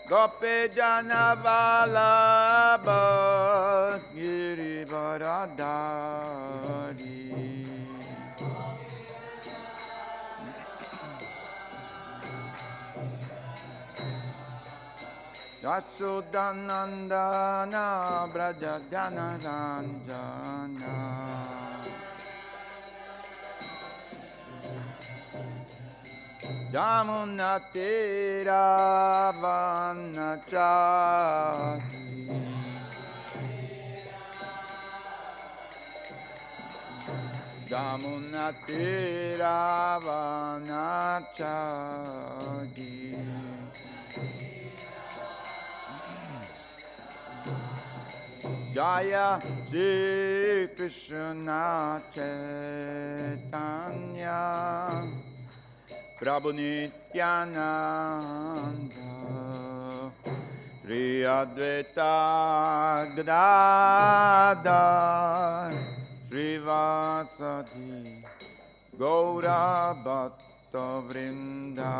Gopi Jana Vallabha Girivaradhari Yasodhanandana Braja Jana Ranjana Yamunatira Vanachati Yamunatira Vanachati Jaya Shri Krishna Chaitanya Prabhu Nityananda Sri Advaita Gadadhar Srivasadi Gaura Bhatta Vrinda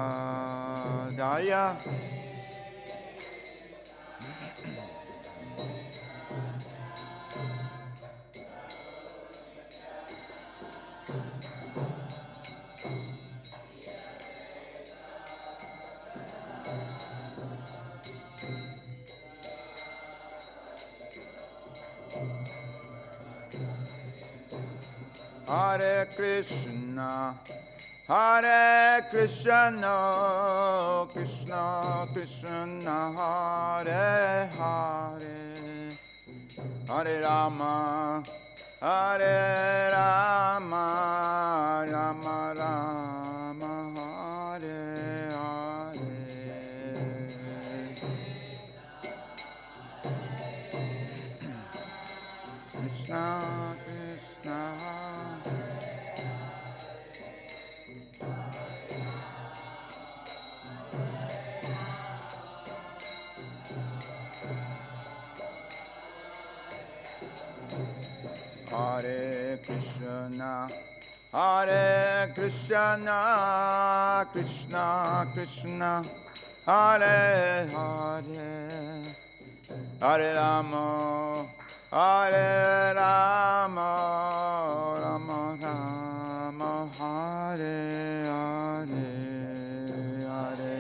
Jaya Hare Krishna, Hare Krishna, Krishna Krishna, Hare Hare, Hare Rama, Hare Rama, Rama Rama, Hare Hare. Krishna Krishna Hare Krishna, Hare Krishna, Krishna Krishna, Hare Hare, Hare Rama, Hare Rama, Rama Rama, Hare Hare, Hare.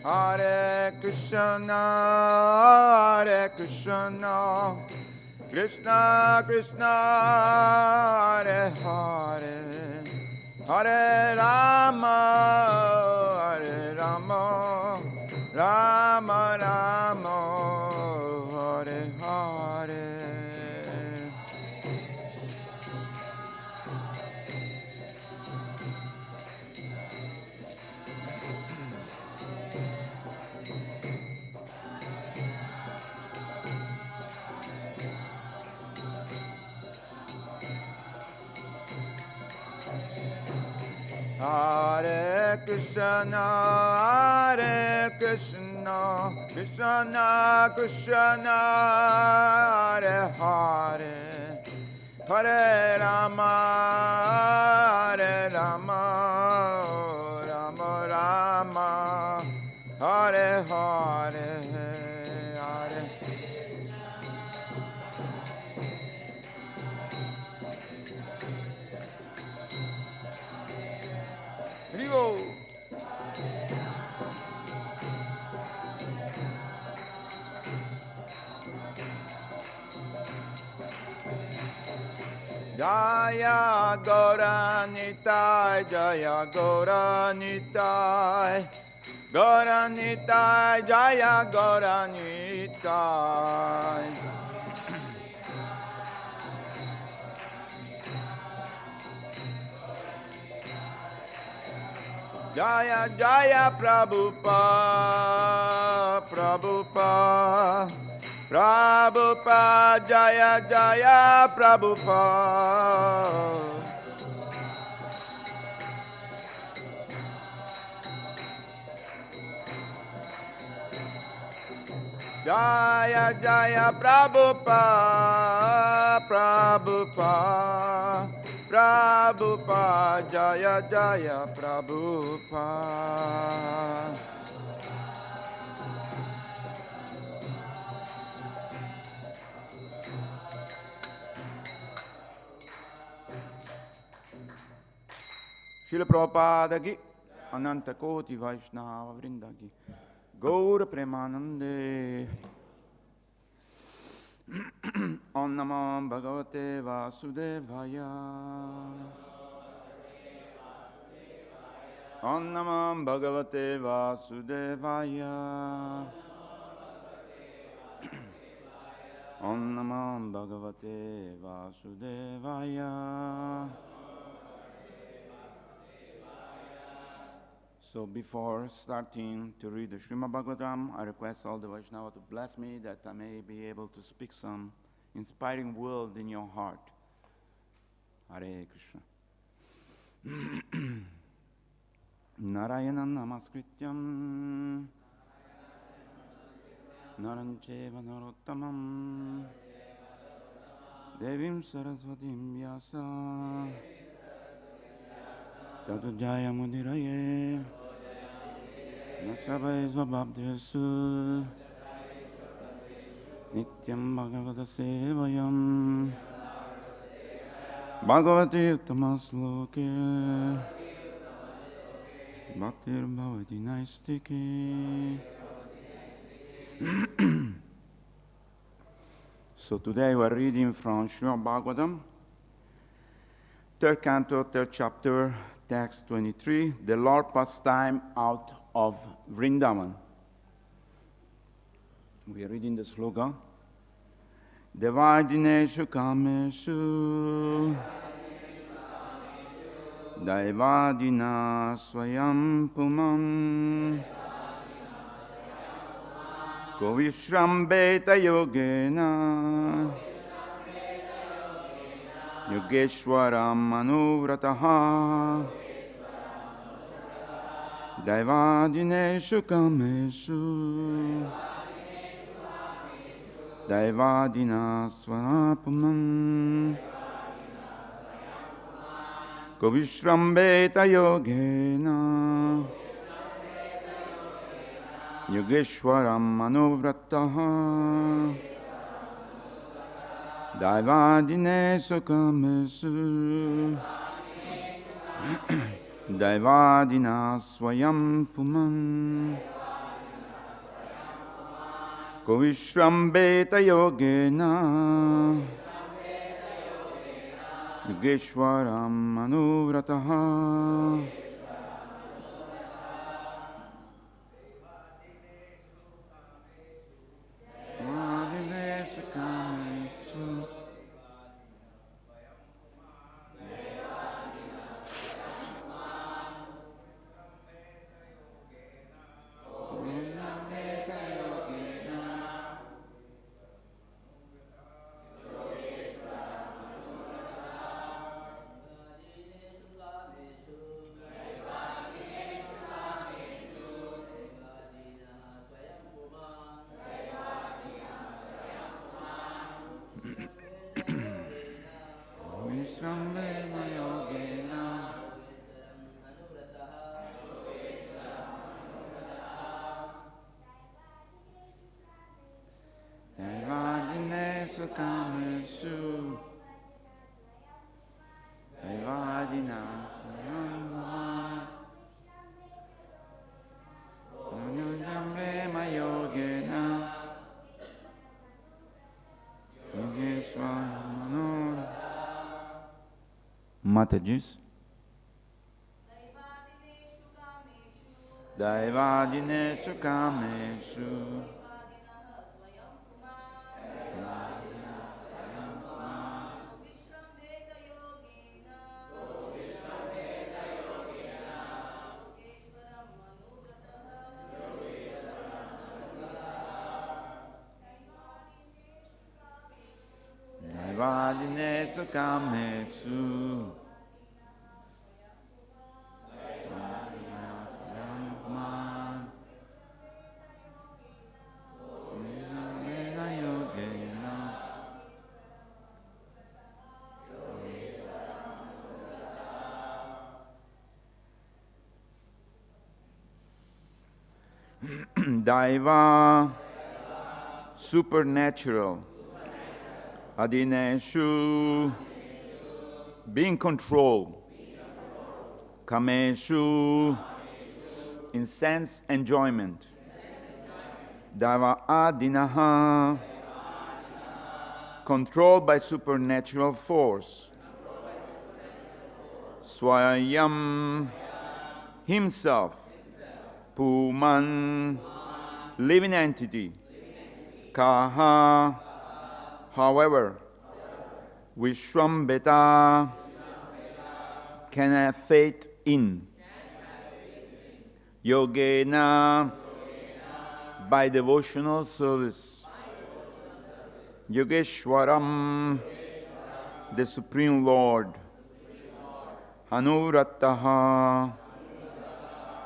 Hare Krishna, Hare Krishna, Krishna Krishna, Hare Hare, Hare Rama, Hare Rama, Rama Rama, Hare Hare. Hare Krishna, Hare Krishna, Krishna Krishna, Hare Hare, Hare Rama, Hare Rama, Rama Rama, Hare Hare, Hare. Hrivo. Jaya Gauranitai, Jaya Gauranitai, Gauranitai, Jaya Gauranitai. Jaya Jaya Prabhupada, Prabhupada. Prabhupada Jaya Jaya Prabhupada. Jaya Jaya Prabhupada, Prabhupada, Prabhupada, Jaya Jaya Prabhupada. Srila Prabhupada ki, Ananta Koti Vaishnava Vrinda ki, Gaura Premanande. Om Namo Bhagavate Vasudevaya. Om Namo Bhagavate Vasudevaya. Om Namo Bhagavate Vasudevaya. So before starting to read the Srimad Bhagavatam, I request all the Vaishnava to bless me that I may be able to speak some inspiring word in your heart. Hare Krishna. Narayana namaskrityam narancheva narottamam devim sarasvatim vyasa tatu jaya mudiraye Nasabhay svabhabdesu nityam bhagavata sevayam bhagavati uttamasloke bhaktir bhavati naistike. So today we are reading from Srimad Bhagavatam, 3rd canto, 3rd chapter, text 23, the Lord passed time out of Vrindavan. We are reading the slogan, daivādhīneṣu kāmeṣu, daivādhīnaḥ svayam pumān, viśrambheta yogena, yogeśvaram anuvrataḥ, daivādhīneṣu kāmeṣu, daivādhīnaḥ svayam, viśrambheta yogena, yogeśvaram anuvrataḥ, daivādhīneṣu kāmeṣu, daivādhīnaḥ svayam pumān, viśrambheta yogena, yogeśvaram anuvrataḥ. Daivādhīneṣu kāmeṣu, daivādhīnaḥ svayam, yogena, yogeśvaram. Matajis. Daivādhīneṣu kāmeṣu, daivādhīneṣu kāmeṣu. Pumān. Viśrambheta yogena. Daiva, supernatural. Adhīneṣu, being controlled. Kāmeṣu, in sense enjoyment. Daivā-adhīnaḥ, controlled by supernatural force. Svayam, himself. Pumān, living entity. Kaha, however. Viśrambheta, can have faith in. Yogena, by devotional service. Yogeśvaram, the Supreme Lord. Anuvrataḥ,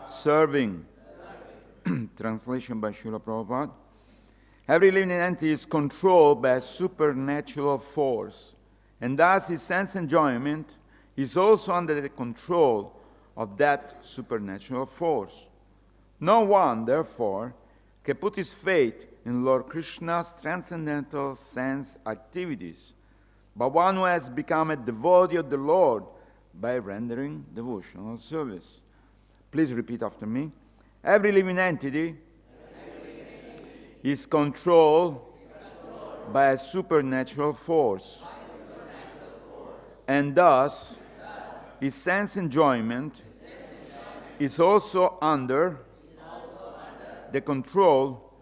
serving. Translation by Srila Prabhupada. Every living entity is controlled by a supernatural force, and thus his sense enjoyment is also under the control of that supernatural force. No one, therefore, can put his faith in Lord Kṛṣṇa's transcendental sense activities, but one who has become a devotee of the Lord by rendering devotional service. Please repeat after me. Every living entity is controlled by a supernatural force, and thus his sense enjoyment is also under the control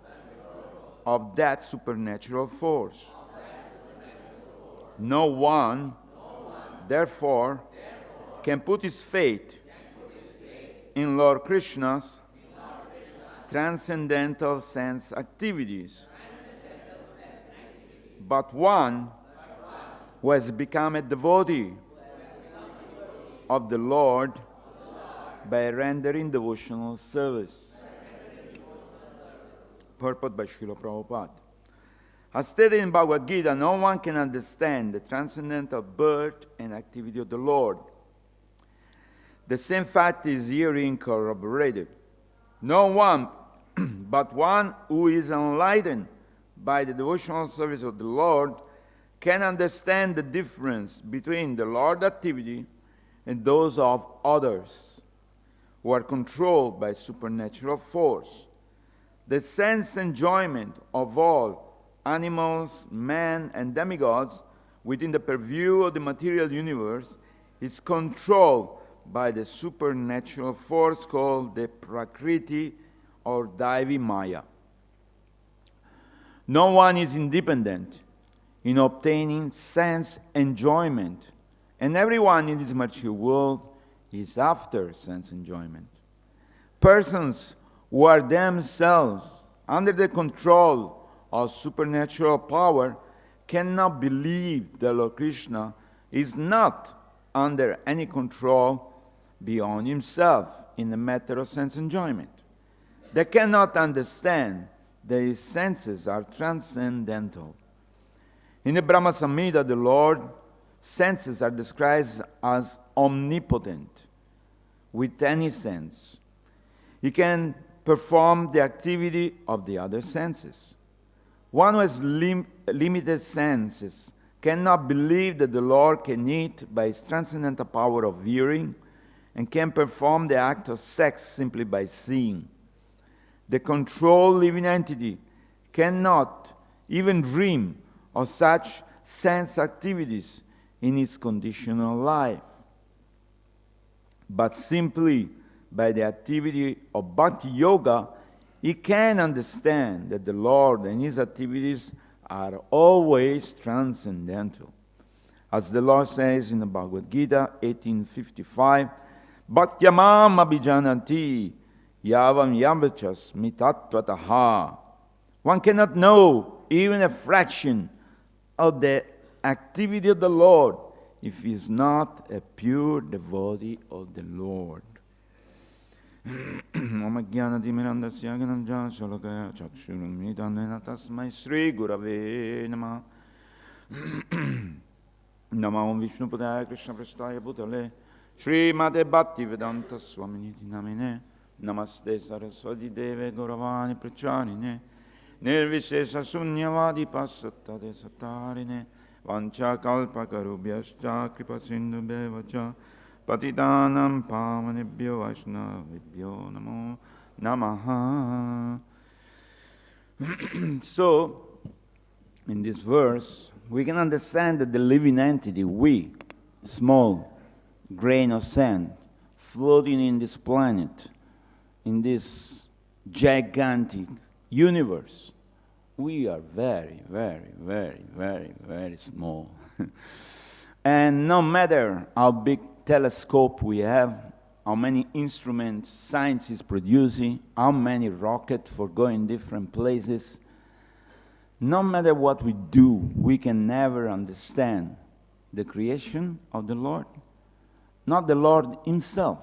of that supernatural force. No one, therefore, can put his faith in Lord Kṛṣṇa's transcendental sense activities, but one who has become a devotee of the Lord by rendering devotional service. Purport by Srila Prabhupada. As stated in Bhagavad-gītā, no one can understand the transcendental birth and activity of the Lord. The same fact is herein corroborated. No one but one who is enlightened by the devotional service of the Lord can understand the difference between the Lord's activity and those of others who are controlled by supernatural force. The sense enjoyment of all animals, men, and demigods within the purview of the material universe is controlled by the supernatural force called the prakṛti or daivī-māyā. No one is independent in obtaining sense enjoyment, and everyone in this material world is after sense enjoyment. Persons who are themselves under the control of supernatural power cannot believe that Lord Kṛṣṇa is not under any control beyond himself in the matter of sense enjoyment. They cannot understand that his senses are transcendental. In the Brahma-saṁhitā the Lord, senses are described as omnipotent, with any sense. He can perform the activity of the other senses. One who has limited senses cannot believe that the Lord can eat by his transcendental power of hearing and can perform the act of sex simply by seeing. The controlled living entity cannot even dream of such sense activities in its conditional life, but simply by the activity of bhakti-yoga, he can understand that the Lord and his activities are always transcendental. As the Lord says in the Bhagavad-gītā 18:55, Bhaktyamam abhijanati yavam yambachas mitatvataha. One cannot know even a fraction of the activity of the Lord if he is not a pure devotee of the Lord. Om Ajnana-timirandasya Gananjana Shalakaya Chakshurum Tasmai Sri Gurave Namah. Namah Om Vishnupadaya Krishna Prasthaya Bhutale Srimad Bhakti-vedanta Swaminiti Namine Namaste Saraswati Deve Gauravani Pracharine Nirvishesha Sunyavadi Passattade Satarine Vancha Kalpa Karubhyascha Kripa Sindhu Bevacha Patitanam Pavanebhyo Vaishnavibhyo Namo Namaha. So, in this verse, we can understand that the living entity, we, small grain of sand, floating in this planet, in this gigantic universe, we are very, very, very, very, very small. And no matter how big telescope we have, how many instruments science is producing, how many rockets for going different places, no matter what we do, we can never understand the creation of the Lord, not the Lord himself,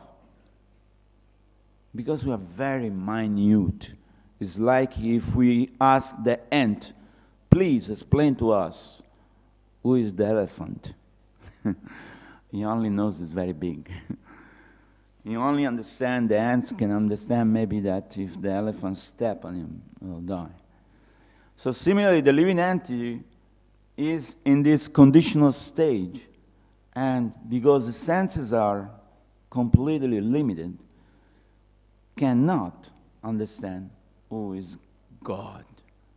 because we are very minute. It's like if we ask the ant, please explain to us, who is the elephant? He only knows it's very big. He only understands, the ants can understand maybe that if the elephant step on him, he'll die. So similarly, the living entity is in this conditional stage, and because the senses are completely limited, cannot understand who is God,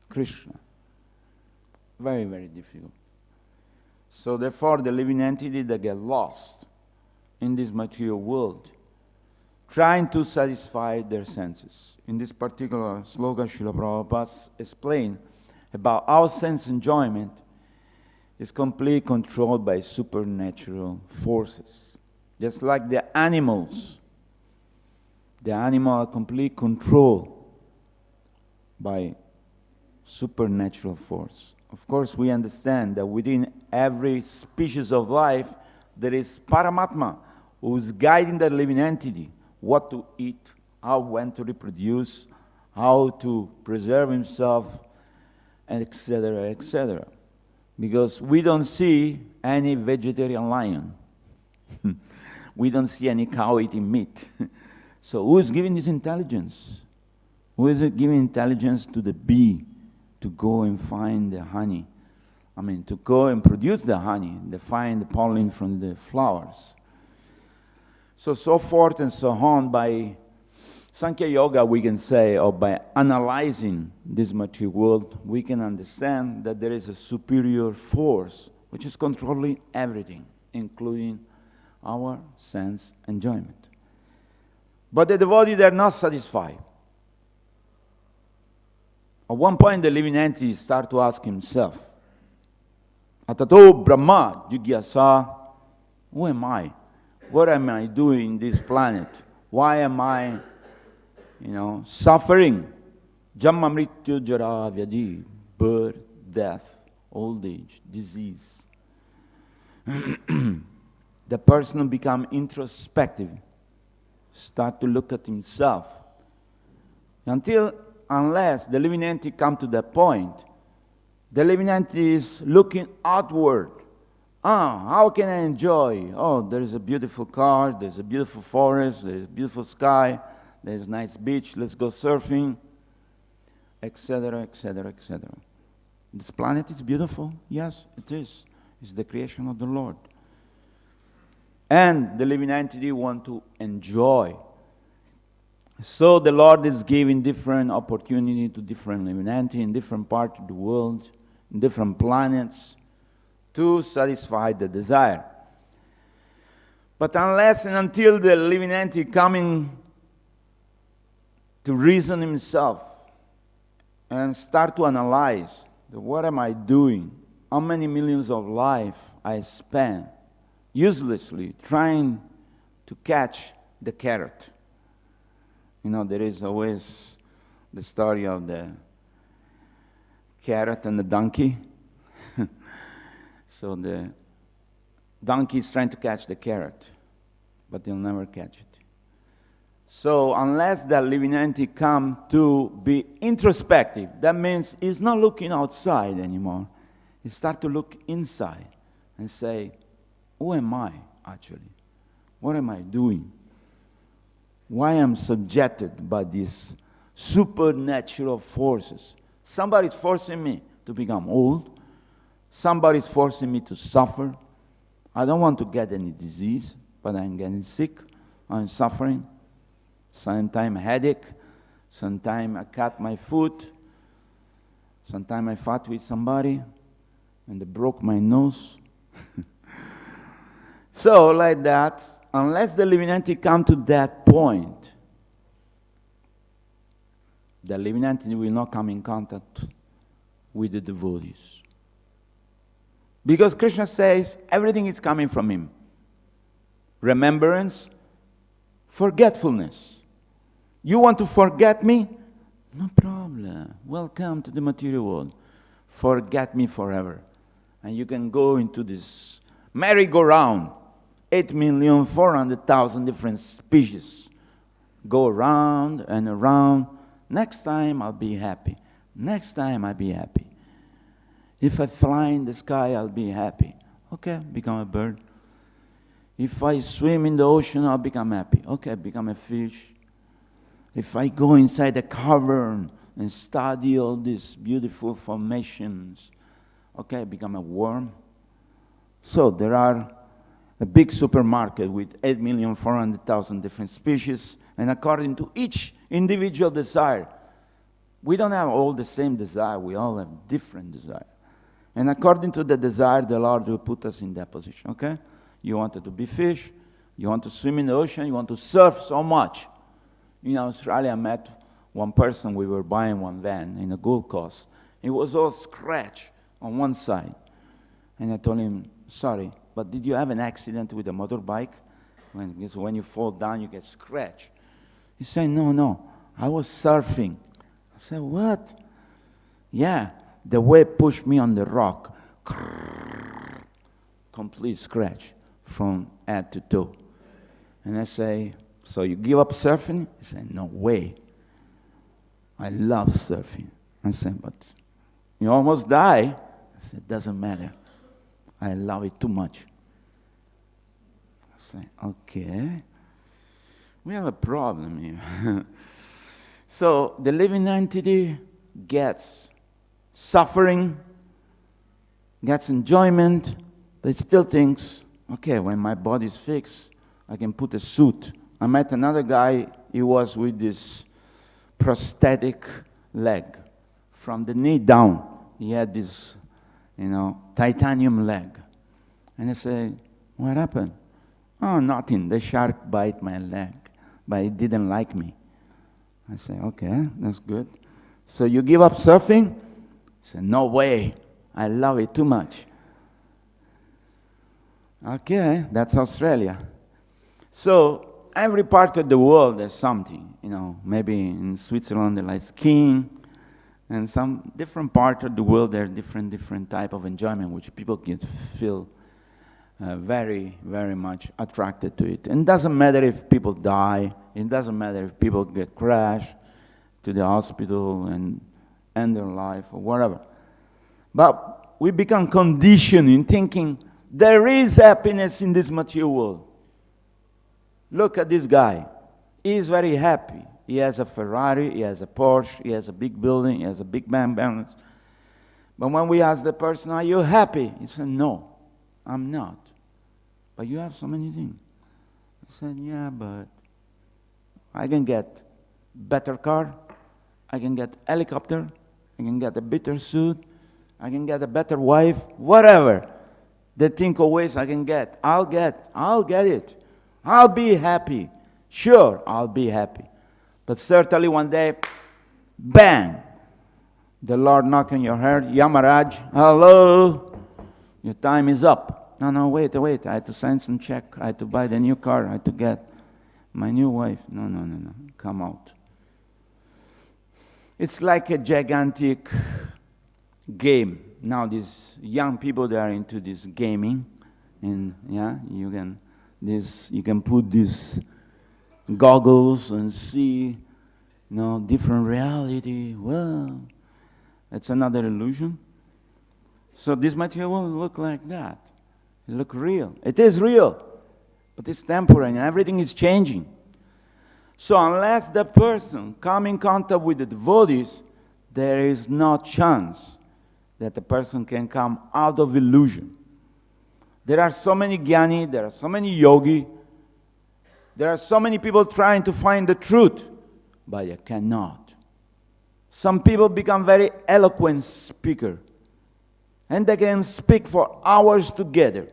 Krishna. Very, very difficult. So therefore, the living entity that get lost in this material world, trying to satisfy their senses. In this particular sloka, Srila Prabhupada explained about how sense enjoyment is completely controlled by supernatural forces. Just like the animals. The animals are completely controlled by supernatural force. Of course, we understand that within every species of life, there is Paramatma, who is guiding the living entity, what to eat, how, when to reproduce, how to preserve himself, and etc., etc. Because we don't see any vegetarian lion. We don't see any cow eating meat. So who is giving this intelligence? Who is giving intelligence to the bee to go and find the honey? I mean, to go and produce the honey, to find the pollen from the flowers. So forth and so on. By Sankhya Yoga, we can say, or by analyzing this material world, we can understand that there is a superior force which is controlling everything, including our sense enjoyment. But the devotee, they are not satisfied. At one point, the living entity starts to ask himself, Atato Brahma Jigyasa, who am I? What am I doing in this planet? Why am I, suffering? Jamma mrityu jara vyadi, birth, death, old age, disease. The person will become introspective, start to look at himself. Unless the living entity comes to that point, the living entity is looking outward. How can I enjoy? Oh, there's a beautiful car, there's a beautiful forest, there's a beautiful sky, there's a nice beach, let's go surfing, etc., etc., etc. This planet is beautiful? Yes, it is. It's the creation of the Lord. And the living entity wants to enjoy. So the Lord is giving different opportunity to different living entities in different parts of the world, in different planets, to satisfy the desire. But unless and until the living entity coming to reason himself and start to analyze, what am I doing? How many millions of lives I spend uselessly trying to catch the carrot? There is always the story of the carrot and the donkey. So the donkey is trying to catch the carrot, but he'll never catch it. So unless the living entity come to be introspective, that means he's not looking outside anymore. He start to look inside and say, who am I actually? What am I doing? Why am I subjected by these supernatural forces? Somebody's forcing me to become old. Somebody's forcing me to suffer. I don't want to get any disease, but I'm getting sick. I'm suffering. Sometimes headache. Sometimes I cut my foot. Sometimes I fought with somebody and they broke my nose. So like that, unless the living entity come to that point, the living entity will not come in contact with the devotees. Because Krishna says everything is coming from him. Remembrance, forgetfulness. You want to forget me? No problem. Welcome to the material world. Forget me forever. And you can go into this merry-go-round. 8,400,000 different species. Go around and around. Next time I'll be happy. Next time I'll be happy. If I fly in the sky, I'll be happy. Okay, become a bird. If I swim in the ocean, I'll become happy. Okay, become a fish. If I go inside a cavern and study all these beautiful formations, okay, become a worm. So there are a big supermarket with 8,400,000 different species, and according to each individual desire, we don't have all the same desire, we all have different desire. And according to the desire, the Lord will put us in that position, okay? You wanted to be fish, you want to swim in the ocean, you want to surf so much. In Australia, I met one person, we were buying one van in the Gold Coast. It was all scratched on one side. And I told him, sorry, but did you have an accident with a motorbike? When you fall down, you get scratched. He said, no, I was surfing. I said, what? Yeah, the wave pushed me on the rock. Complete scratch from head to toe. And I say, so you give up surfing? He said, no way. I love surfing. I said, but you almost die. I said, doesn't matter. I love it too much. I said, okay. We have a problem here. So the living entity gets suffering, gets enjoyment, but it still thinks, okay, when my body is fixed, I can put a suit. I met another guy, he was with this prosthetic leg. From the knee down, he had this, titanium leg. And I said, what happened? Oh, nothing. The shark bite my leg, but it didn't like me. I said, okay, that's good. So you give up surfing? I said, no way. I love it too much. Okay, that's Australia. So every part of the world there's something. Maybe in Switzerland they like skiing, and some different part of the world there are different type of enjoyment which people can feel very, very much attracted to it. And it doesn't matter if people die. It doesn't matter if people get crashed to the hospital and end their life or whatever. But we become conditioned in thinking there is happiness in this material world. Look at this guy. He is very happy. He has a Ferrari, he has a Porsche, he has a big building, he has a big bank balance. But when we ask the person, are you happy? He said, no, I'm not. But you have so many things. I said, yeah, but I can get better car, I can get helicopter, I can get a better suit, I can get a better wife, whatever. They think always I can get. I'll get it. I'll be happy. Sure, I'll be happy. But certainly one day, bang, the Lord knock on your head, Yamaraj, hello, your time is up. No, wait, I had to sign some check, I had to buy the new car, I had to get my new wife. No, come out. It's like a gigantic game Now these young people, they are into this gaming, and yeah, you can put these goggles and see, different reality. Well, it's another illusion. So this material will look like that. It look real. It is real, but it's temporary, and everything is changing. So unless the person come in contact with the devotees, there is no chance that the person can come out of illusion. There are so many jnani, there are so many yogi, there are so many people trying to find the truth, but they cannot. Some people become very eloquent speaker, and they can speak for hours together,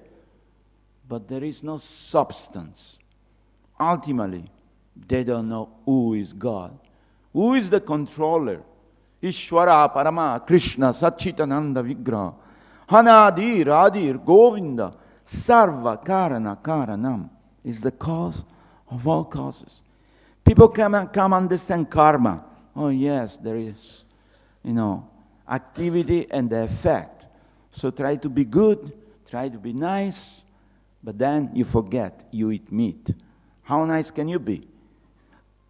but there is no substance. Ultimately, they don't know who is God, who is the controller. Ishvara Parama Krishna Satchitananda Vigraha Hanadir Adir Govinda Sarva Karana Karanam is the cause of all causes. People come understand karma. Oh yes, there is, activity and the effect. So try to be good, try to be nice, but then you forget you eat meat. How nice can you be?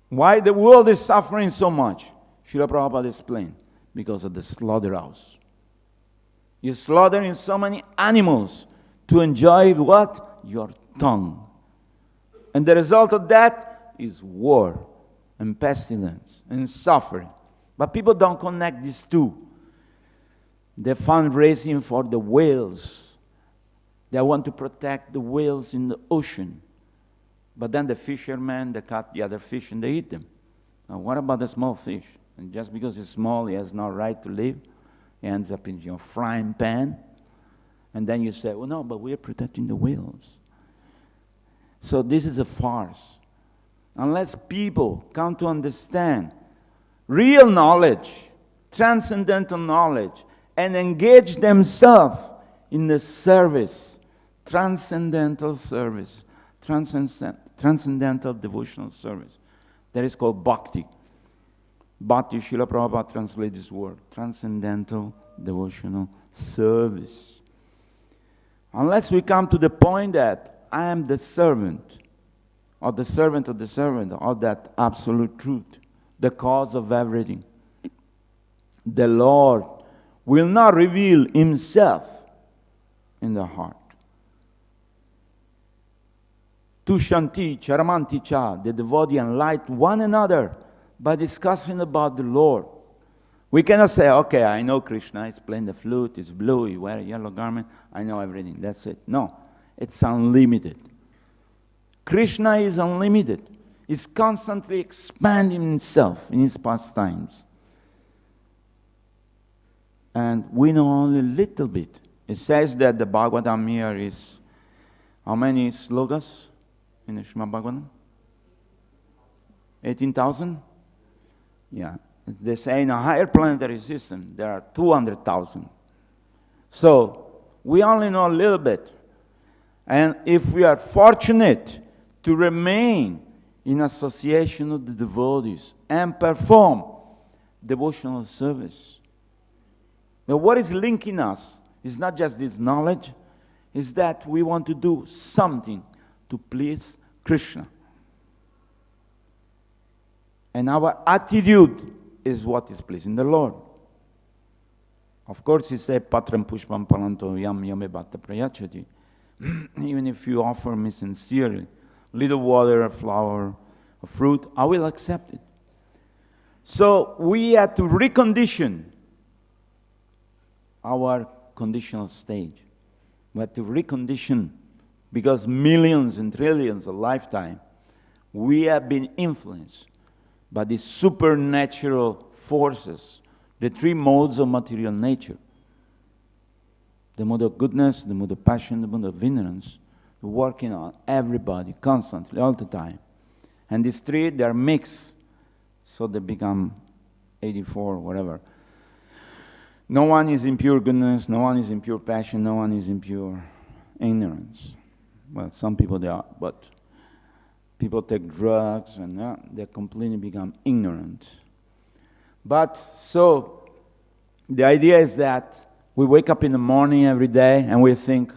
Why the world is suffering so much? Srila Prabhupada explained, because of the slaughterhouse. You're slaughtering so many animals to enjoy what? Your tongue. And the result of that is war and pestilence and suffering. But people don't connect these two. They're fundraising for the whales. They want to protect the whales in the ocean. But then the fishermen, they cut the other fish and they eat them. Now what about the small fish? And just because it's small, he has no right to live. He ends up in your frying pan. And then you say, well, no, but we are protecting the whales. So this is a farce. Unless people come to understand real knowledge, transcendental knowledge, and engage themselves in the service, transcendental service, transcendental devotional service. That is called bhakti. Bhakti, Srila Prabhupada translates this word, transcendental devotional service. Unless we come to the point that I am the servant, or the servant of the servant, or that absolute truth, the cause of everything, the Lord will not reveal Himself in the heart. Tushanti charamanti cha, the devotee enlighten one another by discussing about the Lord. We cannot say, okay, I know Krishna, he's playing the flute, he's blue, he wears a yellow garment, I know everything, that's it. No, it's unlimited. Krishna is unlimited. He's constantly expanding himself in his pastimes. And we know only a little bit. It says that the Bhagavatam here is, how many slokas in the Srimad Bhagavatam? 18,000? Yeah. They say in a higher planetary system, there are 200,000. So, we only know a little bit. And if we are fortunate to remain in association with the devotees and perform devotional service, now what is linking us is not just this knowledge, is that we want to do something to please Krishna. And our attitude is what is pleasing the Lord. Of course, he said, Patram pushpam palanto yam yame bhatta prayachati. Even if you offer me sincerely, little water, a flower, a fruit, I will accept it. So we have to recondition our conditional stage. We have to recondition, because millions and trillions of lifetime, we have been influenced by these supernatural forces, the three modes of material nature. The mode of goodness, the mode of passion, the mode of ignorance, working on everybody constantly, all the time. And these three, they are mixed, so they become 84, whatever. No one is in pure goodness, no one is in pure passion, no one is in pure ignorance. Well, some people they are, but people take drugs and they completely become ignorant. But so, the idea is that We wake up in the morning every day and we think,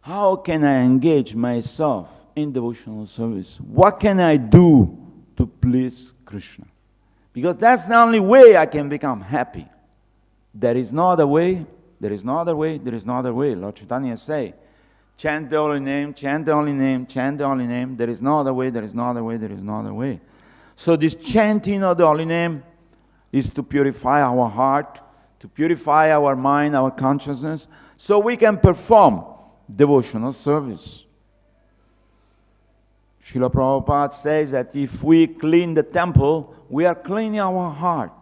how can I engage myself in devotional service? What can I do to please Krishna? Because that's the only way I can become happy. There is no other way, there is no other way, there is no other way. Lord Chaitanya say, chant the holy name, chant the holy name, chant the holy name. There is no other way, there is no other way, there is no other way. So this chanting of the holy name is to purify our heart, to purify our mind, our consciousness, so we can perform devotional service. Srila Prabhupada says that if we clean the temple, we are cleaning our heart.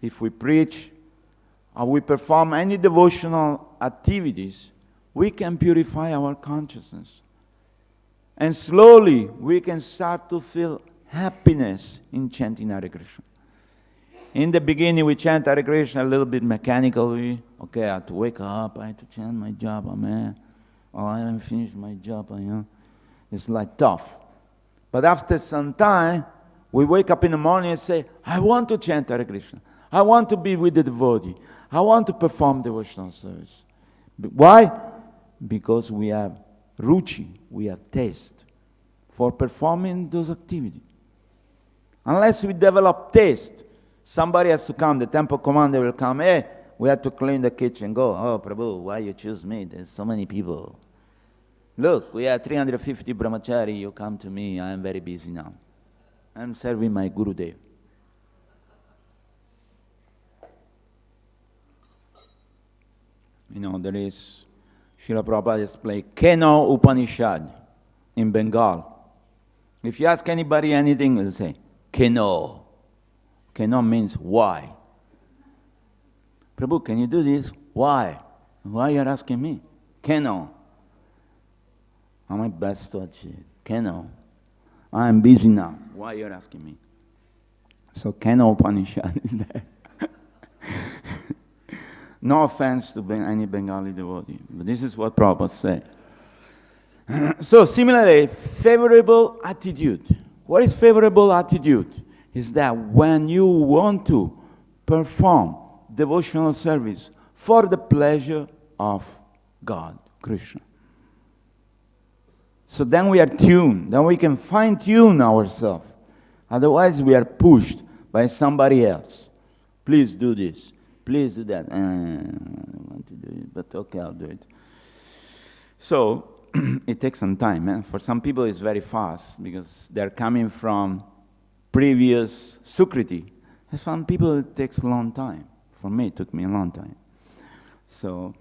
If we preach or we perform any devotional activities, we can purify our consciousness. And slowly we can start to feel happiness in chanting Hare Krishna. In the beginning we chant Hare Krishna a little bit mechanically. Okay, I have to wake up, I have to chant my japa, man. Oh, I haven't finished my japa, you know. It's like tough. But after some time, we wake up in the morning and say, I want to chant Hare Krishna. I want to be with the devotee. I want to perform devotional service. Why? Because we have ruchi, we have taste for performing those activities. Unless we develop taste, somebody has to come, the temple commander will come, hey, we have to clean the kitchen. Go, oh Prabhu, why you choose me? There's so many people. Look, we have 350 brahmachari, you come to me, I am very busy now. I'm serving my Gurudev. You know, there is, Srila Prabhupada explained, Keno Upanishad in Bengal. If you ask anybody anything, they'll say, Keno. Keno means why. Prabhu, can you do this? Why? Why are you asking me? Keno. How am I best to achieve? Keno. I am busy now. Why are you asking me? So Keno Upanishad is there. No offense to any Bengali devotee, but this is what Prabhupada said. So similarly, favorable attitude. What is favorable attitude? Is that when you want to perform devotional service for the pleasure of God, Krishna. So then we are tuned, then we can fine-tune ourselves. Otherwise we are pushed by somebody else. Please do this. Please do that. I don't want to do it, but okay, I'll do it. So it takes some time. For some people it's very fast because they're coming from previous sukriti. For some people it takes a long time. For me, it took me a long time. So,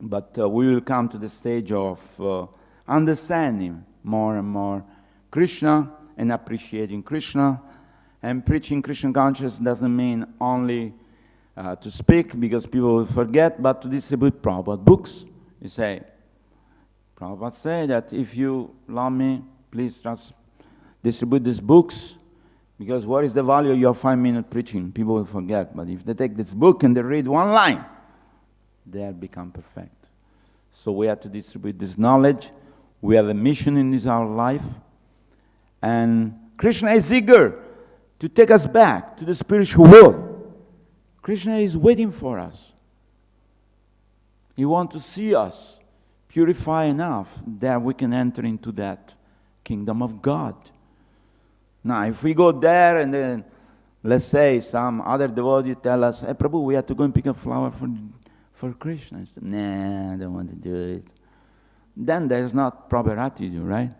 but we will come to the stage of understanding more and more Krishna and appreciating Krishna. And preaching Krishna consciousness doesn't mean only to speak, because people will forget, but to distribute Prabhupada books. You say, Prabhupada say that if you love me, please distribute these books, because what is the value of your 5-minute preaching? People will forget, but if they take this book and they read one line, they'll become perfect. So we have to distribute this knowledge. We have a mission in this our life, and Krishna is eager to take us back to the spiritual world. Krishna is waiting for us. He wants to see us purify enough that we can enter into that kingdom of God. Now, if we go there and then, let's say, some other devotee tell us, hey, Prabhu, we have to go and pick a flower for Krishna. I said, nah, I don't want to do it. Then there's not proper attitude, right?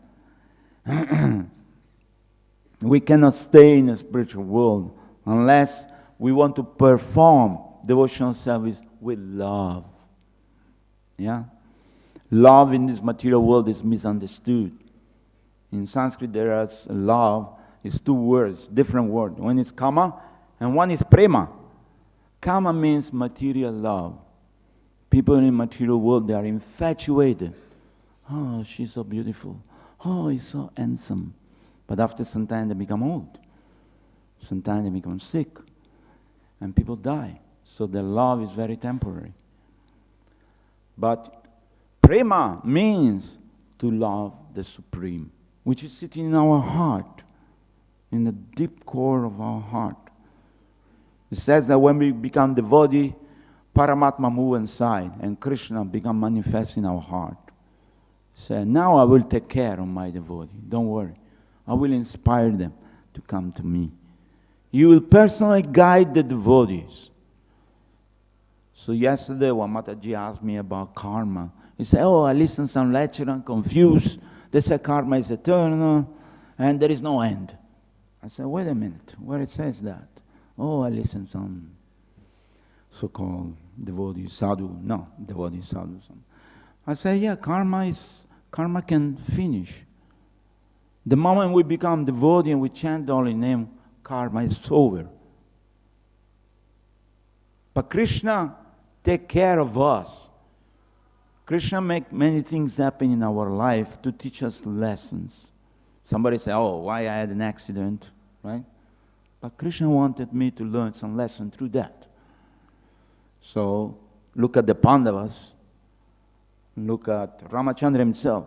We cannot stay in the spiritual world unless we want to perform devotional service with love. Yeah? Love in this material world is misunderstood. In Sanskrit, there is love. It's 2 words, different words. One is kama and one is prema. Kama means material love. People in the material world, they are infatuated. Oh, she's so beautiful. Oh, he's so handsome. But after some time, they become old. Sometimes they become sick. And people die. So the love is very temporary. But prema means to love the Supreme, which is sitting in our heart, in the deep core of our heart. It says that when we become devotee, Paramatma moves inside and Krishna become manifest in our heart. Say, now I will take care of my devotee. Don't worry. I will inspire them to come to me. You will personally guide the devotees. So yesterday when Mataji asked me about karma, he said, oh, I listened to some lecture, I'm confused. They say karma is eternal and there is no end. I said, wait a minute, where it says that? Oh, I listened to some so-called devotee sadhu. No, devotee sadhu. I said, yeah, karma can finish. The moment we become devotee and we chant the holy name, karma is over. But Krishna take care of us. Krishna make many things happen in our life to teach us lessons. Somebody say, oh, why I had an accident, right? But Krishna wanted me to learn some lesson through that. So, look at the Pandavas. Look at Ramachandra himself.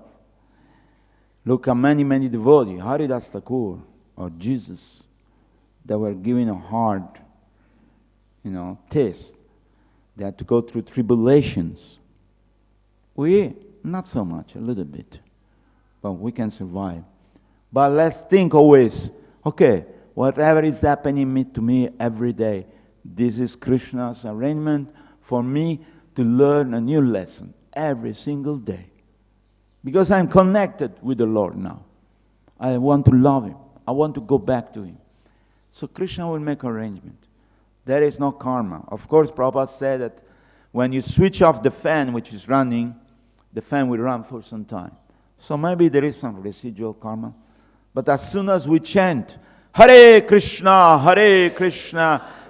Look at many, many devotees, Haridas Thakur or Jesus, that were given a hard, test. They had to go through tribulations. We, not so much, a little bit, but we can survive. But let's think always, okay, whatever is happening to me every day, this is Krishna's arrangement for me to learn a new lesson every single day. Because I'm connected with the Lord now. I want to love Him. I want to go back to Him. So Krishna will make arrangement. There is no karma. Of course, Prabhupada said that when you switch off the fan which is running, the fan will run for some time. So maybe there is some residual karma. But as soon as we chant, Hare Krishna,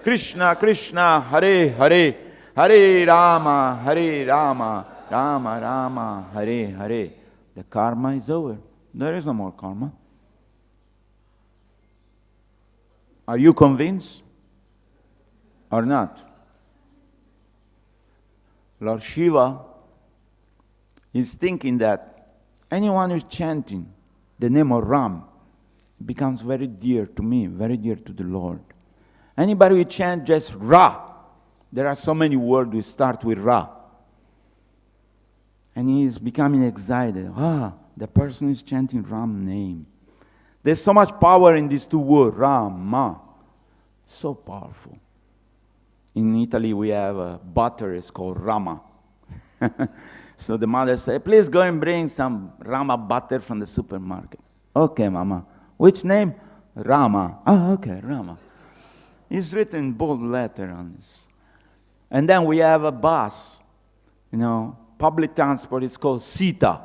Krishna Krishna, Hare Hare, Hare Rama, Rama Rama, Hare Hare, the karma is over. There is no more karma. Are you convinced or not? Lord Shiva is thinking that anyone who is chanting the name of Ram becomes very dear to me, very dear to the Lord. Anybody who chants just Ra, there are so many words we start with Ra. And he is becoming excited. The person is chanting Ram name. There's so much power in these two words, Rama. So powerful. In Italy we have a butter, it's called Rama. So the mother said, please go and bring some Rama butter from the supermarket. Okay, Mama. Which name? Rama. Okay, Rama. It's written in bold letter on this. And then we have a bus, public transport is called Sita.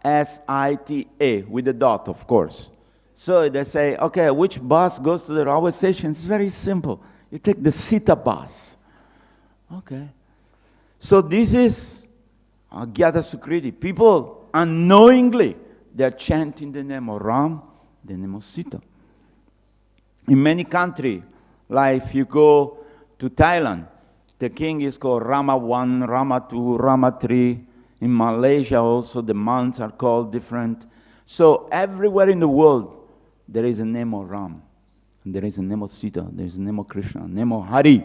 S-I-T-A, with a dot, of course. So they say, okay, which bus goes to the railway station? It's very simple. You take the Sita bus. Okay. So this is Agyata Sukriti. People unknowingly, they're chanting the name of Ram, the name of Sita. In many countries, like if you go to Thailand, the king is called Rama 1, Rama 2, Rama 3. In Malaysia also, the months are called different. So everywhere in the world, there is a name of Ram. And there is a name of Sita. There is a name of Krishna, a name of Hari.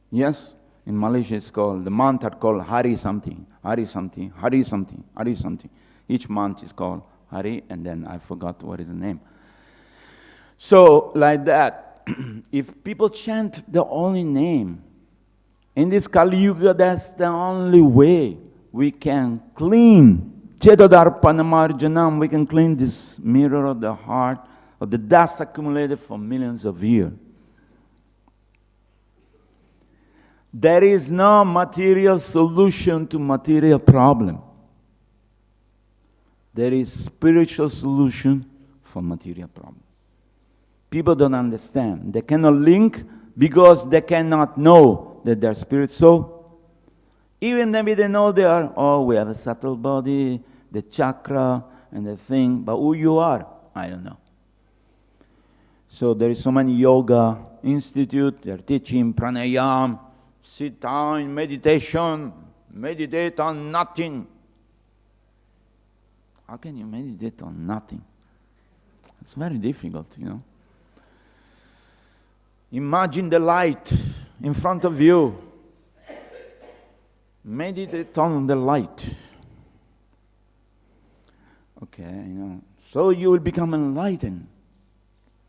Yes? In Malaysia, it's called, the month are called Hari something, Hari something, Hari something, Hari something. Each month is called Hari, and then I forgot what is the name. So, like that, if people chant the only name, in this Kali Yuga, that's the only way we can clean Chetodarpanamarjanam, we can clean this mirror of the heart, of the dust accumulated for millions of years. There is no material solution to material problem. There is spiritual solution for material problem. People don't understand. They cannot link because they cannot know that they're spirit soul. Even maybe they know they are, we have a subtle body, the chakra and the thing, but who you are, I don't know. So there is so many yoga institute, they're teaching pranayama, sit down in meditation, meditate on nothing. How can you meditate on nothing? It's very difficult, Imagine the light in front of you. Meditate on the light. Okay, so you will become enlightened.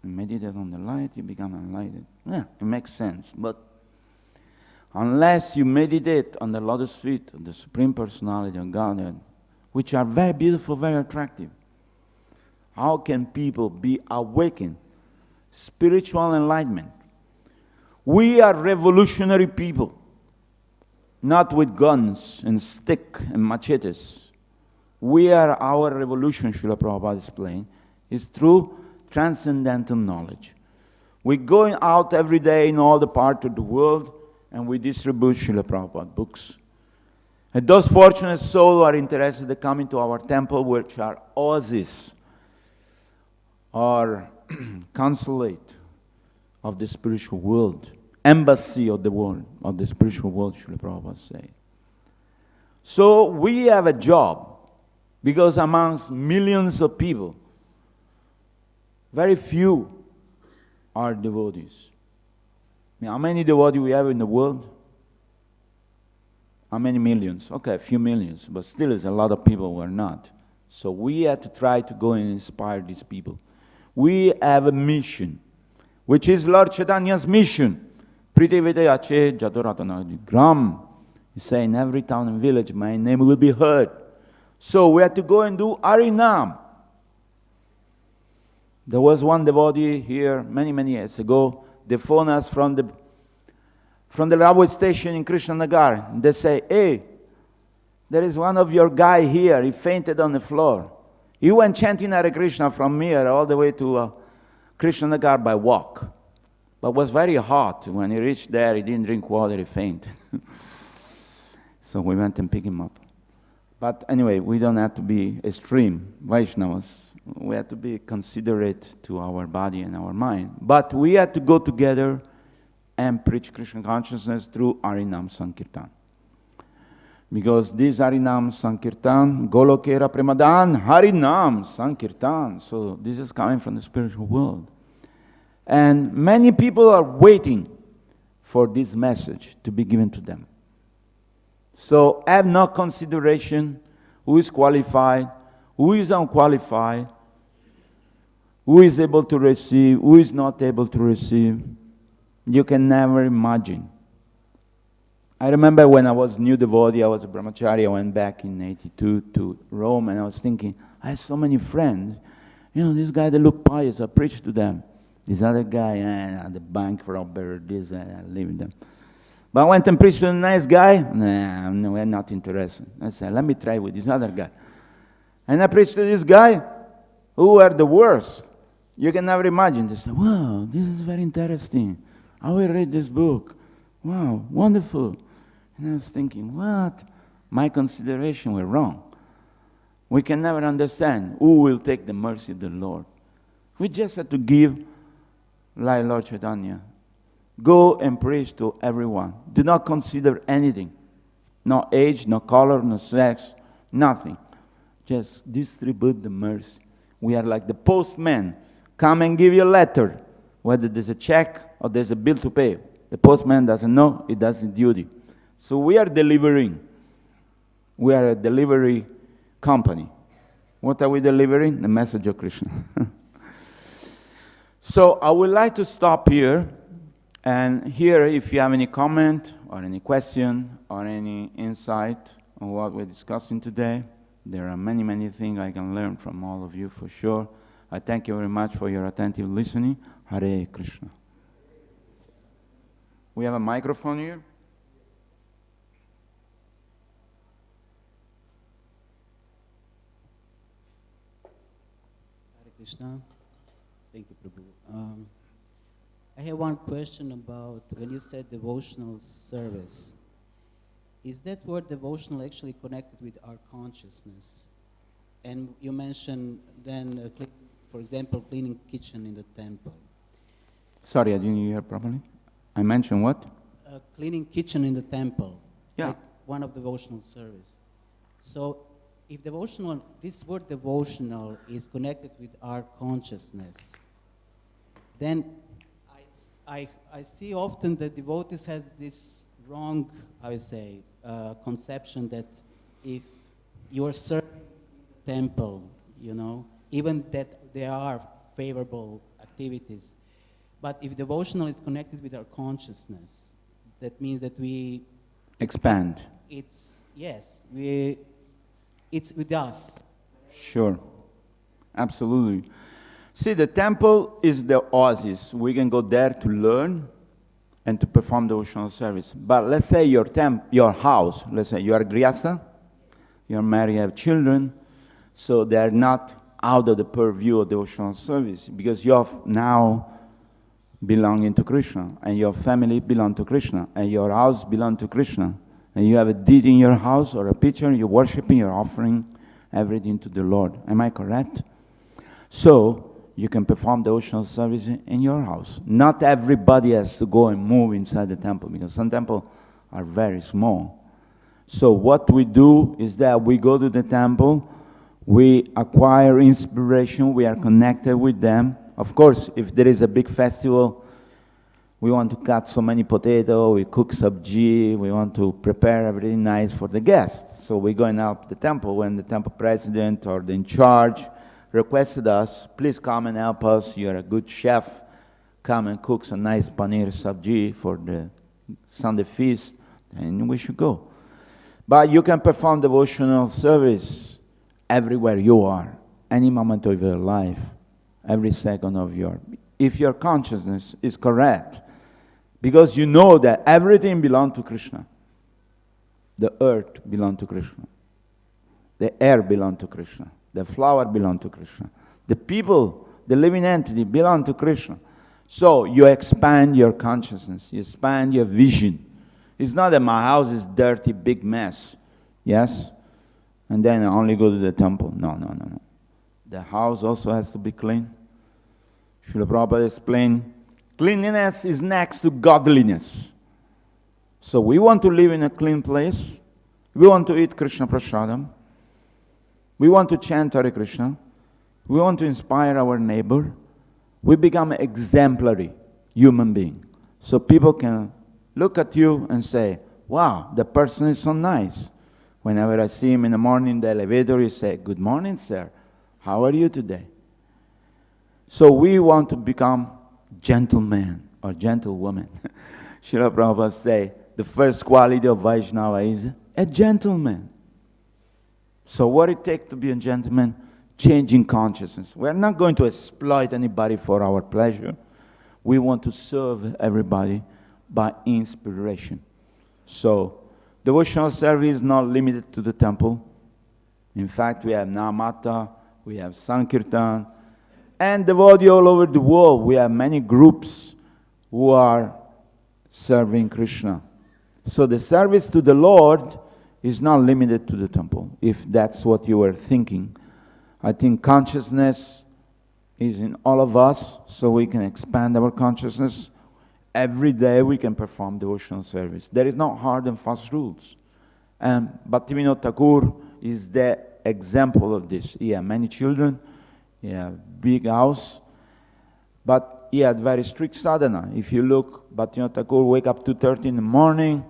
Meditate on the light, you become enlightened. Yeah, it makes sense. But unless you meditate on the lotus feet of the Supreme Personality of Godhead, which are very beautiful, very attractive, how can people be awakened? Spiritual enlightenment. We are revolutionary people, not with guns and stick and machetes. Our revolution, Srila Prabhupada explained, is through transcendental knowledge. We're going out every day in all the parts of the world and we distribute Srila Prabhupada books. And those fortunate souls who are interested to come into our temple, which are oases or consulate of the spiritual world, embassy of the world, of the spiritual world, Srila Prabhupada said. So we have a job, because amongst millions of people, very few are devotees. How many devotees we have in the world? How many millions? Okay, a few millions, but still there's a lot of people who are not. So we have to try to go and inspire these people. We have a mission, which is Lord Chaitanya's mission. Prithivite Jadoratana Gram. He say in every town and village, my name will be heard. So we have to go and do Harinam. There was one devotee here many years ago. They phoned us from the railway station in Krishnanagar. They say, hey, there is one of your guy here. He fainted on the floor. He went chanting Hare Krishna from here all the way to Krishnanagar by walk. But it was very hot. When he reached there, he didn't drink water, he fainted. So we went and picked him up. But anyway, we don't have to be extreme Vaishnavas. We have to be considerate to our body and our mind. But we have to go together and preach Krishna consciousness through Harinam Sankirtan. Because this Harinam Sankirtan, Golokera Premadan, Harinam Sankirtan. So this is coming from the spiritual world. And many people are waiting for this message to be given to them. So have no consideration who is qualified, who is unqualified, who is able to receive, who is not able to receive. You can never imagine. I remember when I was new devotee, I was a brahmachari, I went back in 82 to Rome, and I was thinking, I have so many friends. This guy, they look pious, I preach to them. This other guy, the bank robber, this, I leave them. But I went and preached to a nice guy. No, we're not interested. I said, let me try with this other guy. And I preached to this guy who are the worst. You can never imagine. They said, wow, this is very interesting. I will read this book. Wow, wonderful. And I was thinking, what? My consideration were wrong. We can never understand who will take the mercy of the Lord. We just have to give like Lord Chaitanya. Go and preach to everyone. Do not consider anything. No age, no color, no sex, nothing. Just distribute the mercy. We are like the postman. Come and give you a letter. Whether there's a check or there's a bill to pay. The postman doesn't know, he does his duty. So we are delivering. We are a delivery company. What are we delivering? The message of Krishna. So I would like to stop here. And here, if you have any comment or any question or any insight on what we're discussing today, there are many things I can learn from all of you for sure. I thank you very much for your attentive listening. Hare Krishna. We have a microphone here. Hare Krishna. Thank you, Prabhu. I have one question about when you said devotional service. Is that word devotional actually connected with our consciousness? And you mentioned then, for example, cleaning kitchen in the temple. Sorry, I didn't hear properly. I mentioned what? Cleaning kitchen in the temple. Yeah. Like one of devotional service. So if this word devotional is connected with our consciousness, then I see often that devotees have this wrong, I would say, conception that if you are serving the temple, you know, even that there are favorable activities, but if devotional is connected with our consciousness, that means that we expand. It's with us. Sure, absolutely. See, the temple is the oasis. We can go there to learn and to perform devotional service. But let's say your house, let's say you are grihastha, you're married, you have children, so they are not out of the purview of devotional service because you have now belonging to Krishna, and your family belong to Krishna, and your house belong to Krishna, and you have a deed in your house or a picture, you're worshiping, you're offering everything to the Lord. Am I correct? So you can perform devotional service in your house. Not everybody has to go and move inside the temple because some temples are very small. So what we do is that we go to the temple, we acquire inspiration, we are connected with them. Of course, if there is a big festival, we want to cut so many potatoes, we cook sabji, we want to prepare everything nice for the guests. So we go and help the temple when the temple president or the in charge requested us, please come and help us, you're a good chef, come and cook some nice paneer sabji for the Sunday feast, and we should go. But you can perform devotional service everywhere you are, any moment of your life, every second of if your consciousness is correct, because you know that everything belongs to Krishna. The earth belongs to Krishna. The air belongs to Krishna. The flower belongs to Krishna. The people, the living entity belong to Krishna. So you expand your consciousness, you expand your vision. It's not that my house is dirty, big mess, yes? And then I only go to the temple. No. The house also has to be clean. Srila Prabhupada explained, cleanliness is next to godliness. So we want to live in a clean place. We want to eat Krishna Prasadam. We want to chant Hare Krishna. We want to inspire our neighbor. We become an exemplary human being. So people can look at you and say, wow, the person is so nice. Whenever I see him in the morning in the elevator, he say, good morning, sir. How are you today? So we want to become gentlemen or gentlewomen. Srila Prabhupada say, the first quality of Vaishnava is a gentleman. So what it takes to be a gentleman? Changing consciousness. We're not going to exploit anybody for our pleasure. We want to serve everybody by inspiration. So devotional service is not limited to the temple. In fact, we have Namata, we have Sankirtan, and devotee all over the world. We have many groups who are serving Krishna. So the service to the Lord is not limited to the temple, if that's what you were thinking. I think consciousness is in all of us, so we can expand our consciousness. Every day we can perform devotional service. There is no hard and fast rules. And Bhaktivinoda Thakur is the example of this. He had many children, he had a big house, but he had very strict sadhana. If you look, Bhaktivinoda Thakur wake up 2:30 in the morning,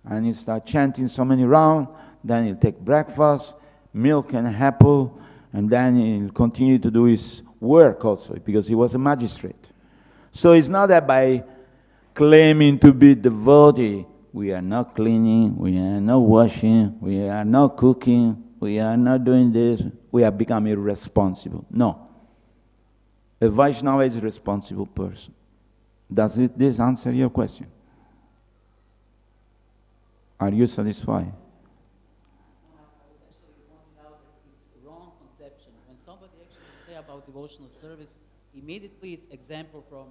and he start chanting so many rounds, then he'll take breakfast, milk and apple, and then he'll continue to do his work also, because he was a magistrate. So it's not that by claiming to be devotee, we are not cleaning, we are not washing, we are not cooking, we are not doing this, we have become irresponsible. No. A Vaishnava is a responsible person. Does this answer your question? Are you satisfied? I was actually pointing out that it's a wrong conception. When somebody actually say about devotional service, immediately it's example from,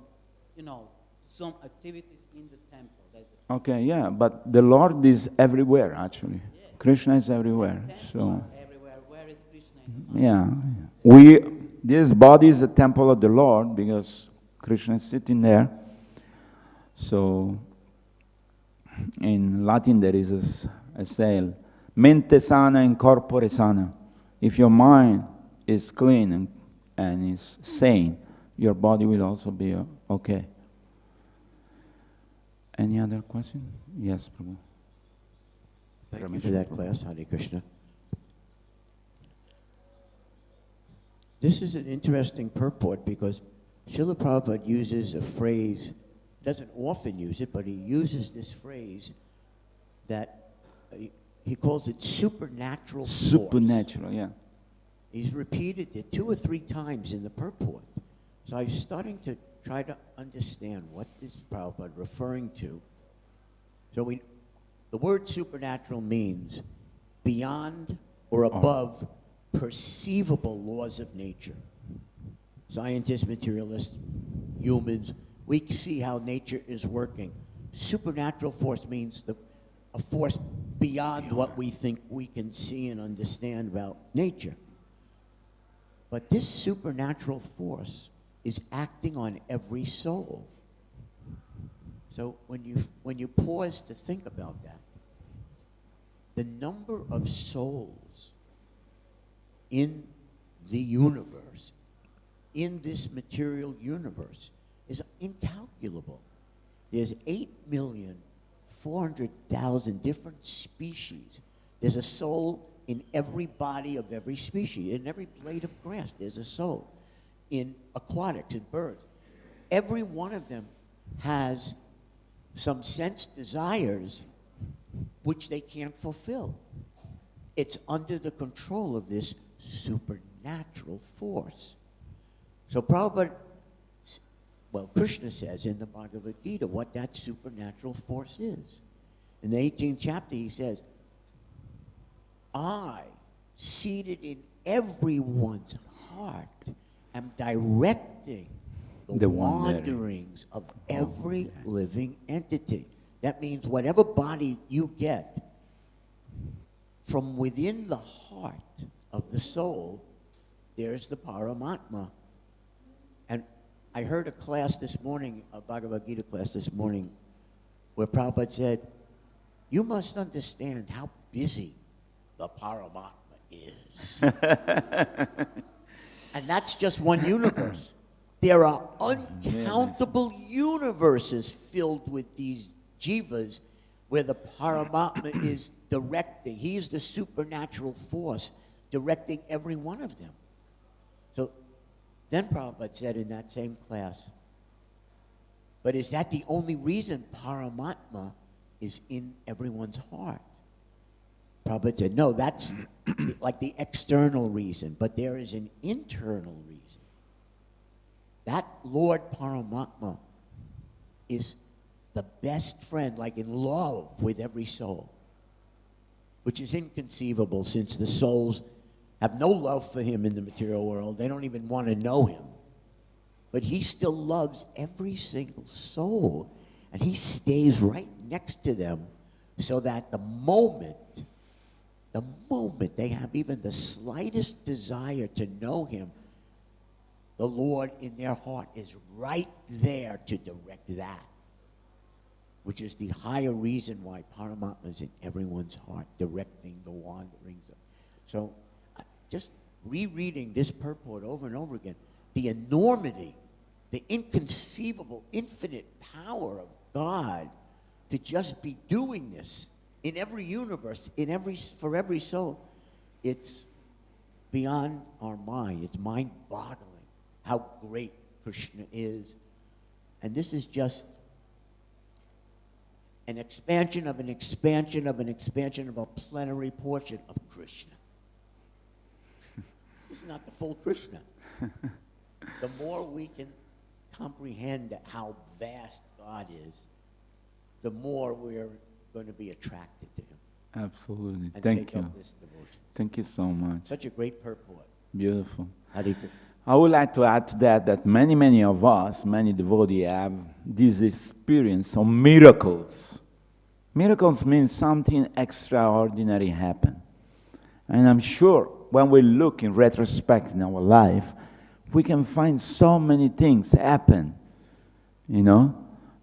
some activities in the temple. That's the Okay, yeah, but the Lord is everywhere, actually. Yeah. Krishna is everywhere. So, everywhere. Where is Krishna in the yeah, this body is the temple of the Lord because Krishna is sitting there. So, in Latin there is a saying, mente sana in corpore sana. If your mind is clean and is sane, your body will also be okay. Any other question? Yes, Prabhu. Thank you for that class, Hare Krishna. This is an interesting purport because Srila Prabhupada uses a phrase, doesn't often use it, but he uses this phrase that he calls it supernatural force. Supernatural, yeah. He's repeated it 2 or 3 times in the purport. So I was starting to try to understand what is Prabhupada referring to. So the word supernatural means beyond or above perceivable laws of nature. Scientists, materialists, humans, we see how nature is working. Supernatural force means a force beyond what we think we can see and understand about nature. But this supernatural force is acting on every soul. So when you pause to think about that, the number of souls in the universe, in this material universe, is incalculable. There's 8,400,000 different species. There's a soul in every body of every species. In every blade of grass, there's a soul. In aquatics, in birds. Every one of them has some sense desires which they can't fulfill. It's under the control of this supernatural force. So Prabhupada, Kṛṣṇa says in the Bhagavad-gītā what that supernatural force is. In the 18th chapter he says, I, seated in everyone's heart, am directing the wanderings of every living entity. That means whatever body you get, from within the heart of the soul, there's the Paramatma. And I heard a class this morning, a Bhagavad-gītā class this morning, where Prabhupada said, you must understand how busy the Paramatma is. And that's just one universe. There are uncountable universes filled with these jivas where the Paramatma is directing. He is the supernatural force directing every one of them. So then Prabhupada said in that same class, but is that the only reason Paramatma is in everyone's heart? Prabhupada said, no, that's like the external reason, but there is an internal reason. That Lord Paramatma is the best friend, like in love with every soul, which is inconceivable since the souls have no love for him in the material world. They don't even want to know him. But he still loves every single soul, and he stays right next to them so that the moment they have even the slightest desire to know him, the Lord in their heart is right there to direct that, which is the higher reason why Paramatma is in everyone's heart, directing the wanderings. So just rereading this purport over and over again, the enormity, the inconceivable, infinite power of God to just be doing this in every universe, for every soul, it's beyond our mind. It's mind-boggling how great Kṛṣṇa is. And this is just an expansion of an expansion of an expansion of a plenary portion of Kṛṣṇa. This is not the full Kṛṣṇa. The more we can comprehend how vast God is, the more we're going to be attracted to him. Absolutely. And Thank take you. up this devotion. Thank you so much. Such a great purport. Beautiful. Hare Krishna. I would like to add to that many of us, many devotees have this experience of miracles. Miracles mean something extraordinary happened. And I'm sure when we look in retrospect in our life, we can find so many things happen,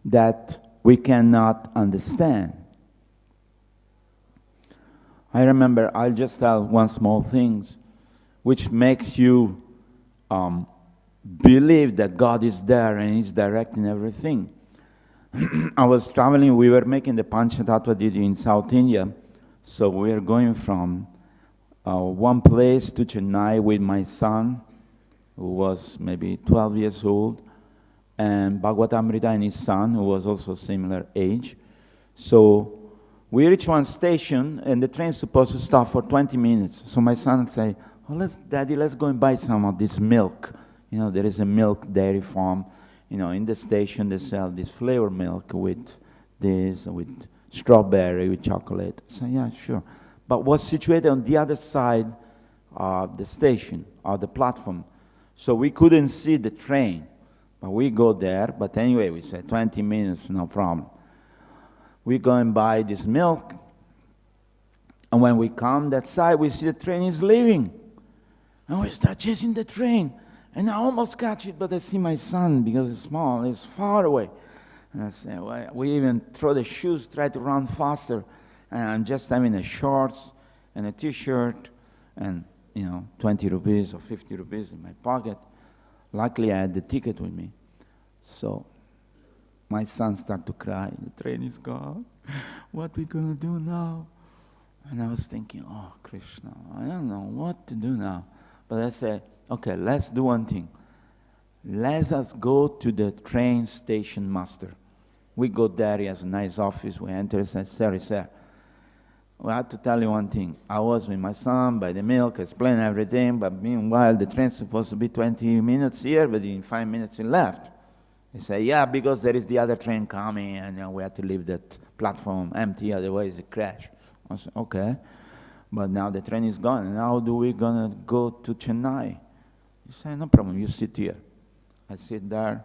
that we cannot understand. I remember, I'll just tell one small thing, which makes you believe that God is there and He's directing everything. I was traveling, we were making the Panchatattva Didi in South India. So we are going from one place to Chennai with my son, who was maybe 12 years old, and Bhagavatam and his son, who was also similar age. So we reach one station, and the train is supposed to stop for 20 minutes. So my son say, "Oh, Daddy, let's go and buy some of this milk." You know, there is a milk dairy farm. You know, in the station they sell this flavor milk with this, with strawberry, with chocolate. So yeah, sure. But was situated on the other side of the station, or the platform. So we couldn't see the train. But we go there, but anyway, we said 20 minutes, no problem. We go and buy this milk, and when we come that side, we see the train is leaving. And we start chasing the train. And I almost catch it, but I see my son, because it's small, it's far away. And I say, well, we even throw the shoes, try to run faster. And I'm just having a shorts and a t-shirt and, 20 rupees or 50 rupees in my pocket. Luckily, I had the ticket with me. So my son started to cry. The train is gone. What we going to do now? And I was thinking, oh, Krishna, I don't know what to do now. But I said, okay, let's do one thing. Let us go to the train station master. We go there, he has a nice office. We enter and say, sorry, sir. I have to tell you one thing. I was with my son, by the milk, explained everything, but meanwhile, the train's supposed to be 20 minutes here, but in 5 minutes he left. He said, yeah, because there is the other train coming, and we have to leave that platform empty, otherwise it crash. I said, okay. But now the train is gone, and how do we gonna go to Chennai? He said, no problem, you sit here. I sit there,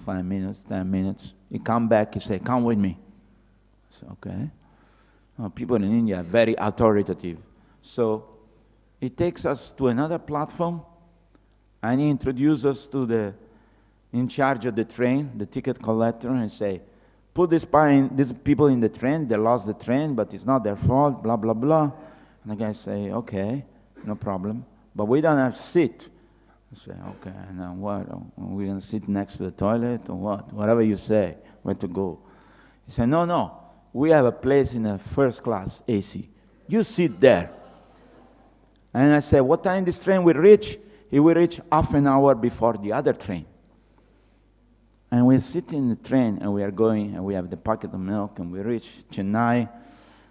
5 minutes, 10 minutes. He come back, he said, come with me. I said, okay. People in India are very authoritative. So he takes us to another platform, and he introduces us to the in charge of the train, the ticket collector, and say, put these people in the train, they lost the train, but it's not their fault, blah, blah, blah. And the guy say, okay, no problem, but we don't have seat. I say, okay, now what? Are we going to sit next to the toilet or what? Whatever you say, where to go. He said, no, we have a place in a first class AC. You sit there. And I said, what time this train will reach? It will reach half an hour before the other train. And we sit in the train, and we are going, and we have the packet of milk, and we reach Chennai,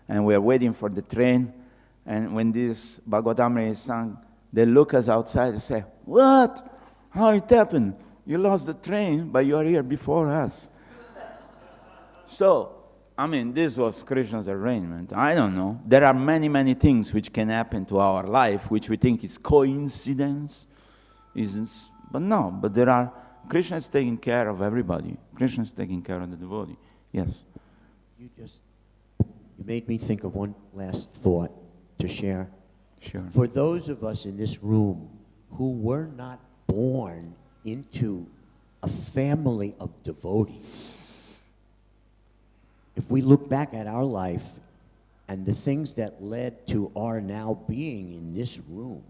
and we are waiting for the train. And when this Bhagavatam is sung, they look us outside and say, what? How it happened? You lost the train, but you are here before us. So, this was Krishna's arrangement. I don't know. There are many, many things which can happen to our life, which we think is coincidence. But no, but there are, Krishna is taking care of everybody. Krishna is taking care of the devotee. Yes? You made me think of one last thought to share. Sure. For those of us in this room who were not born into a family of devotees, if we look back at our life and the things that led to our now being in this room,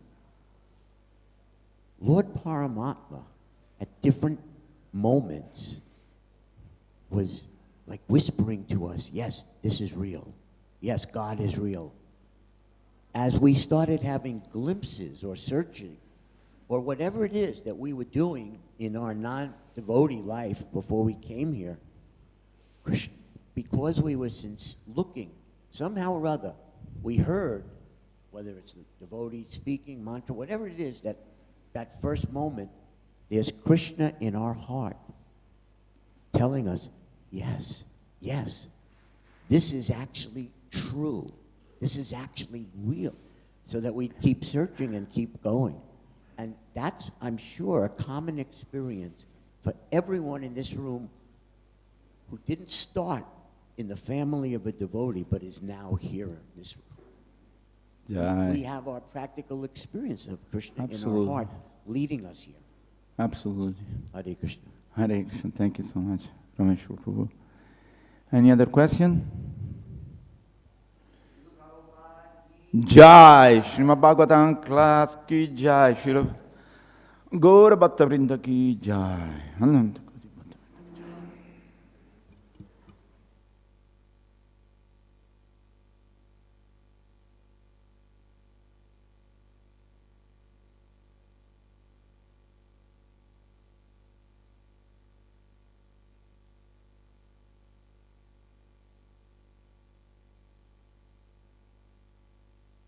Lord Paramatma, at different moments, was like whispering to us, yes, this is real. Yes, God is real. As we started having glimpses or searching, or whatever it is that we were doing in our non-devotee life before we came here, because we were looking, somehow or other, we heard, whether it's the devotee speaking, mantra, whatever it is, that first moment, there's Krishna in our heart telling us, yes, this is actually true. This is actually real. So that we keep searching and keep going. And that's, I'm sure, a common experience for everyone in this room who didn't start in the family of a devotee, but is now here in this room. Yeah, we have our practical experience of Krishna absolutely. in our heart leading us here. Absolutely. Hare Krishna. Hare Krishna. Thank you so much, Rameshwar Prabhu. Any other question? Jai Srimad Bhagavatam class ki jai. Gaura Bhatta Vrinda ki jai.